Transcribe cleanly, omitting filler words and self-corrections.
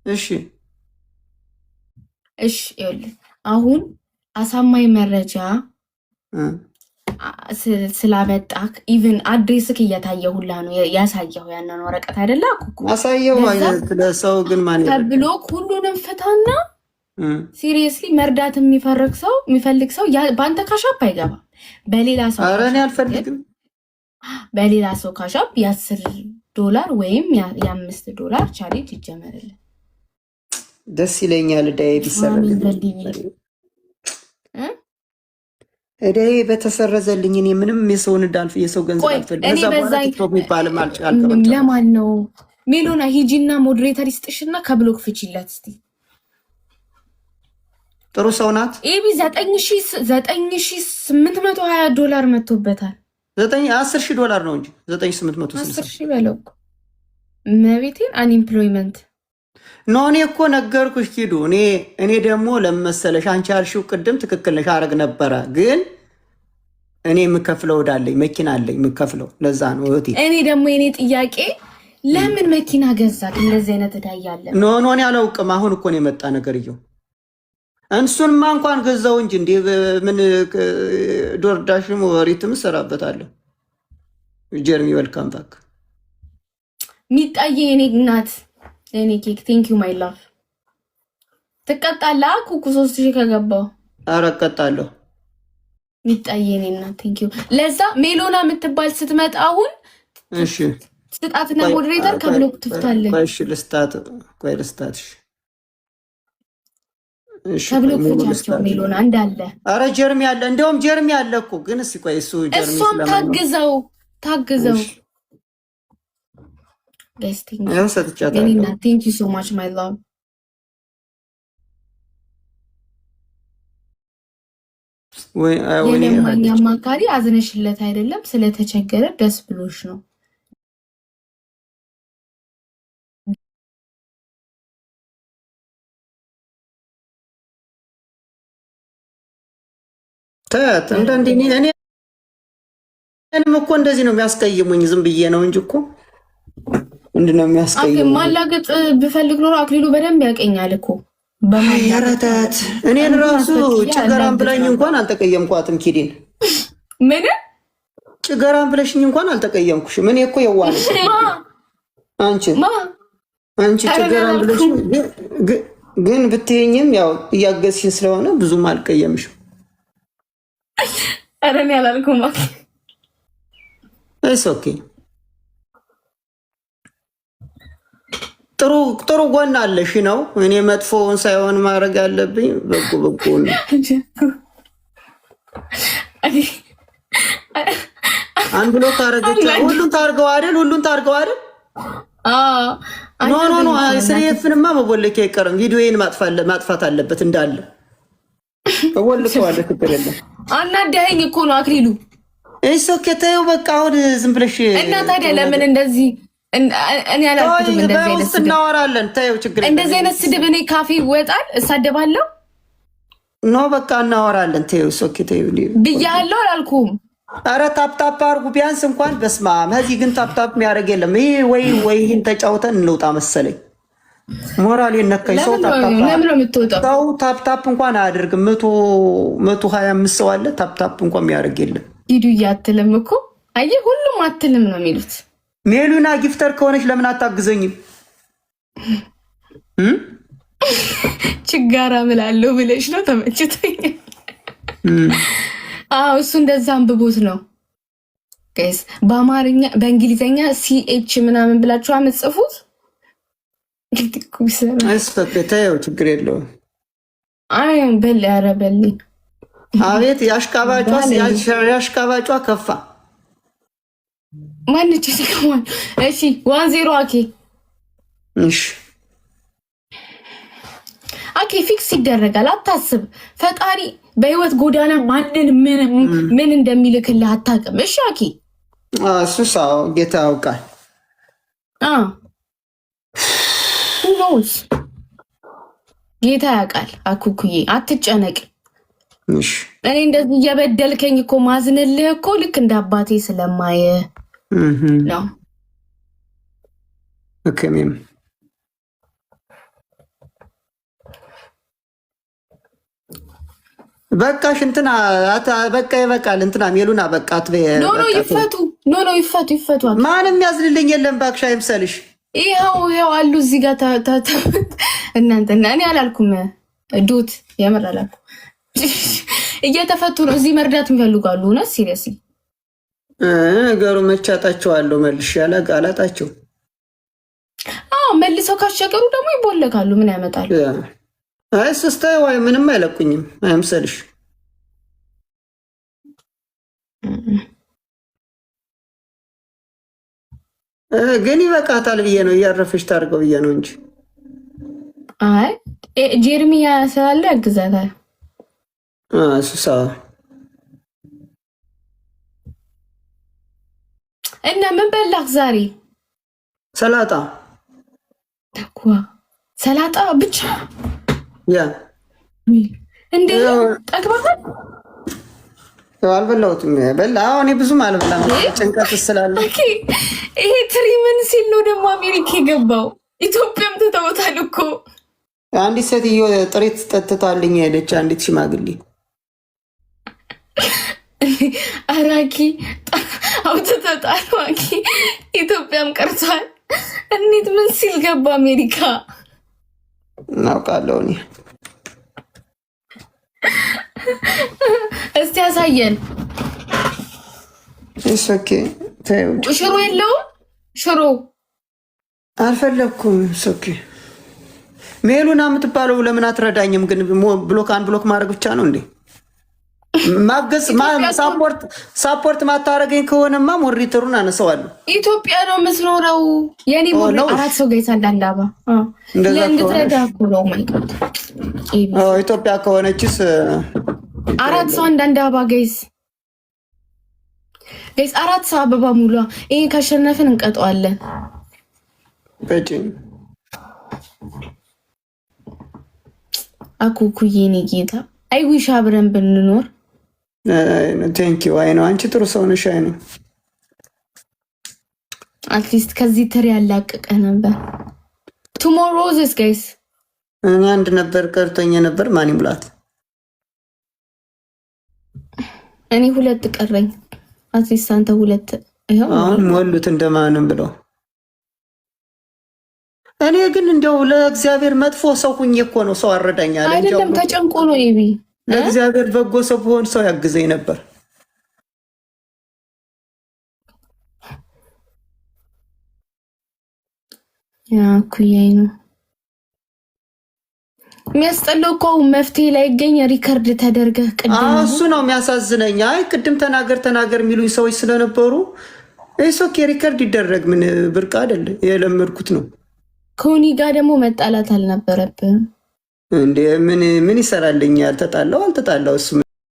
እሺ ይኸውልህ አሁን አሳማኝ መረጃ ስላመጣክ ኢቭን አድሬስክ እየታየ ሁላ ነው ያሳየው። ያንን ወረቀት አይደለ አኩኩ አሳየው አይነት ለሰው ግን ማን ተብሎክ ሁሉንም ፍታና ሲሪየስሊ መርዳት የሚፈልግ ሰው በአንተ ካሻፕ አይገባም። በሌላ ሰው ኧረ እኔ አልፈልግም። በሌላ ሰው ካሻፕ $10 ወይም $5 ቻሌንጅ ይጀመርልን። ደስ ይለኛል። ዳይ ቢሰረዝልኝ እዳይ በተሰረዘልኝ እኔ ምንም የሰውን ዳልፍ የሰው ገንዘብ አልፈልግም። እዛ በዛ የሚባልም አልቀበልም። ለማን ነው ሜሎና ሂጂና ሞዴሬተር ይስጥሽና ከብሎክ ፍቺላት እስቲ። ጥሩ ሰው ናት። ኤቢ $9,820 መጥቶበታል። $10,000 ነው እንጂ 9,860 10,000 በለው እኮ መቤቴን አንኢምፕሎይመንት ኖ እኔ እኮ ነገርኩሽ ኪዱ። እኔ ደግሞ ለመሰለሽ አንቺ ያልሽው ቅድም ትክክል ነሽ፣ አረግ ነበረ ግን እኔ የምከፍለው እዳለኝ መኪና አለኝ የምከፍለው፣ ለዛ ነው እህቴ። እኔ ደግሞ የኔ ጥያቄ ለምን መኪና ገዛት? እንደዚህ አይነት እዳ ያለ ኖ እኔ አላውቅም። አሁን እኮ ነው የመጣ ነገርየው። እንሱንማ እንኳን ገዛው እንጂ እንዴ ምን ዶርዳሽም ወሪትም እሰራበታለሁ። ጀርሚ ወልካም ባክ ሚጣዬ የኔ እናት እኔ ኬክ ቴንክ ዩ ማይ ላቭ። ትቀጣለህ ኩኩ 3000 ከገባው። ኧረ እቀጣለሁ ሚጣዬ የኔ እናት ቴንክ ዩ። ለዛ ሜሎና የምትባል ስትመጣ አሁን እሺ ስጣትና ሞዴሬተር ከብሎክ ትፍታለህ። እሺ ልስጣት እሺ ከብሎክ ፍቻቸው ሜሎና እንዳለ። ኧረ ጀርሚ አለ፣ እንደውም ጀርሚ አለ እኮ ግን እስኪ ቆይ እሱ ጀርሚ እሷም ታግዘው Guesting. Thank you so much, my love. አማካሪ አዝነሽለት አይደለም ስለተቸገረ ደስ ብሎሽ ነው። እኔም እኮ እንደዚህ ነው የሚያስቀይሙኝ። ዝም ብዬ ነው እንጂ እኮ ምንድነው የሚያስቀይመው? ማላገጥ ብፈልግ ኖሮ አክሊሉ በደንብ ያቀኛል እኮ በማላገጥ። እኔን ራሱ ጭገራም ብለኝ እንኳን አልተቀየምኳትም። ኪዲን ምን ጭገራም ብለሽኝ እንኳን አልተቀየምኩሽም። እኔ እኮ የዋለ አንቺ ጭገራም ብለሽኝ ግን ብትይኝም ያው እያገዝሽኝ ስለሆነ ብዙም አልቀየምሽም። ኧረ እኔ አላልኩም። ኦኬ ጥሩ ጎን አለሽ ነው። እኔ መጥፎውን ሳይሆን ማድረግ ያለብኝ በጎ ነው። አንድ ብሎ ታረገች። ሁሉን ታርገው አይደል? ኖ ስሬፍንማ መቦለኪያ አይቀርም። ቪዲዮዬን ማጥፋት አለበት እንዳለ ወልቀዋለሁ። ችግር የለም። አናዳኸኝ እኮ ነው አክሊሉ። እሺ ኦኬ ተይው በቃ። አሁን ዝም ብለሽ እና ታዲያ ለምን እንደዚህ እኔ አላልኩትም። እንደዚህ አይነት ስድብ እናወራለን። ተይው ችግር የለም። እንደዚህ አይነት ስድብ እኔ ካፌ ይወጣል እሳደባለሁ። ኖ በቃ እናወራለን። ተይው ኦኬ ተይው ብያለሁ አላልኩም። ኧረ ታፕታፕ አድርጉ ቢያንስ እንኳን በስማ እዚህ ግን ታፕታፕ የሚያደርግ የለም። ይሄ ወይ ይህን ተጫውተን እንውጣ መሰለኝ። ሞራል የነካኝ ሰው ታፕታፕ እንኳን አያደርግም። 125 ሰው አለ። ታፕታፕ እንኳን የሚያደርግ የለም። ሂዱ እያትልም እኮ አየህ፣ ሁሉም አትልም ነው የሚሉት። ሜሉና ጊፍተር ከሆነች ለምን አታግዘኝም? ችጋራ ምላለው ብለሽ ነው። ተመችቶኝ። እሱ እንደዛ አንብቦት ነው ጋይስ። በአማርኛ በእንግሊዝኛ CH ምናምን ብላችሁ አመጽፉት። ታየው ችግር የለውም። አይ በል ያረበል። አቤት ያሽቃባጯ ከፋ። ማንች ተከማን። እሺ 10 እሺ ፊክስ ይደረጋል። አታስብ። ፈጣሪ በህይወት ጎዳና ማንን ምን እንደሚልክልህ አታውቅም። እሺ እሱሳው ጌታ ያውቃል። ኖስ ጌታ ያውቃል። አኩኩዬ አትጨነቅ። እኔ እንደዚህ እየበደልከኝ እኮ ማዝንልህ እኮ ልክ እንደ አባቴ ስለማየ ነው። በቃሽ እንትና በቃ ይበቃል። እንትና ሜሉና በቃ ኖ ይፈቱ። ማንም ያዝልልኝ የለም ባክሽ አይምሰልሽ። ይኸው አሉ እዚህ ጋር እናንተና እኔ አላልኩም። ዱት የምር አላልኩም። እየተፈቱ ነው። እዚህ መርዳት የሚፈልጋሉ። እውነት ሲሪየስሊ ነገሩ መቻጣቸዋለሁ መልሽ አላጣቸው። መልሰው ካስቸገሩ ደግሞ ይቦለካሉ። ምን ያመጣል? አይ ስስታይ ወይ ምንም አይለቁኝም አይምሰልሽ። ግን ይበቃታል ብዬ ነው እያረፈች ታርገው ብዬ ነው እንጂ። አይ ጀርሚያ ስላለ ያግዛታል። ሱሳ እና ምን በላክ ዛሬ? ሰላጣ ሰላጣ ብቻ? ያ እንዴ ጠግባሃል? አልበላሁትም። በላ እኔ ብዙም አልበላም ጭንቀት ስላለ። ይሄ ትሪ ምን ሲል ነው ደግሞ አሜሪካ የገባው? ኢትዮጵያም ተተውታል እኮ። አንዲት ሴትዮ ጥሪት ጠጥታልኝ ሄደች። አንዲት ሽማግሌ አራኪ አውጥተጣል። ዋኪ ኢትዮጵያም ቀርቷል። እንዴት ምን ሲል ገባ አሜሪካ? እናውቃለሁ እኔ። እስቲ ያሳየን። ኦኬ ሽሮ የለውም? ሽሮ አልፈለኩም። ኦኬ ሜሉና የምትባለው ለምን አትረዳኝም? ግን ብሎክ ማድረግ ብቻ ነው እንዴ? ማገዝ ሳፖርት ማታረገኝ ከሆነማ ሞሪተሩን አነሳዋለሁ። ኢትዮጵያ ነው የምትኖረው። የኔ ሞሪ 4 ሰው ጋይስ አንዳንዳባ ለእንድትረዳ እኮ ነው። ማይቀጥ ኢትዮጵያ ከሆነችስ 4 ሰው አንዳንዳባ ጋይስ 4 ሰው አበባ ሙሉ። ይሄ ካሸነፍን እንቀጠዋለን። በጭ አኩኩዬ ኔ ጌታ አይዊሽ አብረን ብንኖር። ቴንኪው። አይ ነው አንቺ ጥሩ ሰው ነሽ። አይ ነው አትሊስት ከዚህ ትሪ ያላቀቀ ነበር። ቱሞሮውስ ጋይስ እኔ አንድ ነበር ቀርቶኝ ነበር። ማን ይሙላት? እኔ 2 ቀረኝ። አትሊስት አንተ 2 ይሄው አሁን ሞሉት እንደማንም ብለው። እኔ ግን እንደው ለእግዚአብሔር መጥፎ ሰው ሁኜ እኮ ነው ሰው አረዳኛል። አይደለም ተጨንቆ ነው ይቢ ለእግዚአብሔር በጎ ሰው ብሆን ሰው ያግዘኝ ነበር። ያ ኩያይ ነው የሚያስጠላው እኮ መፍትሄ ላይ ይገኝ ሪከርድ ተደርገ ቅድም እሱ ነው የሚያሳዝነኝ። አይ ቅድም ተናገር የሚሉኝ ሰዎች ስለነበሩ እሱክ ሪከርድ ይደረግ ምን ብርቅ አይደል? የለመድኩት ነው። ኮኒ ጋር ደግሞ መጣላት አልነበረብህም እንዴ? ምን ይሰራልኛል? ተጣላው አልተጣላው እሱ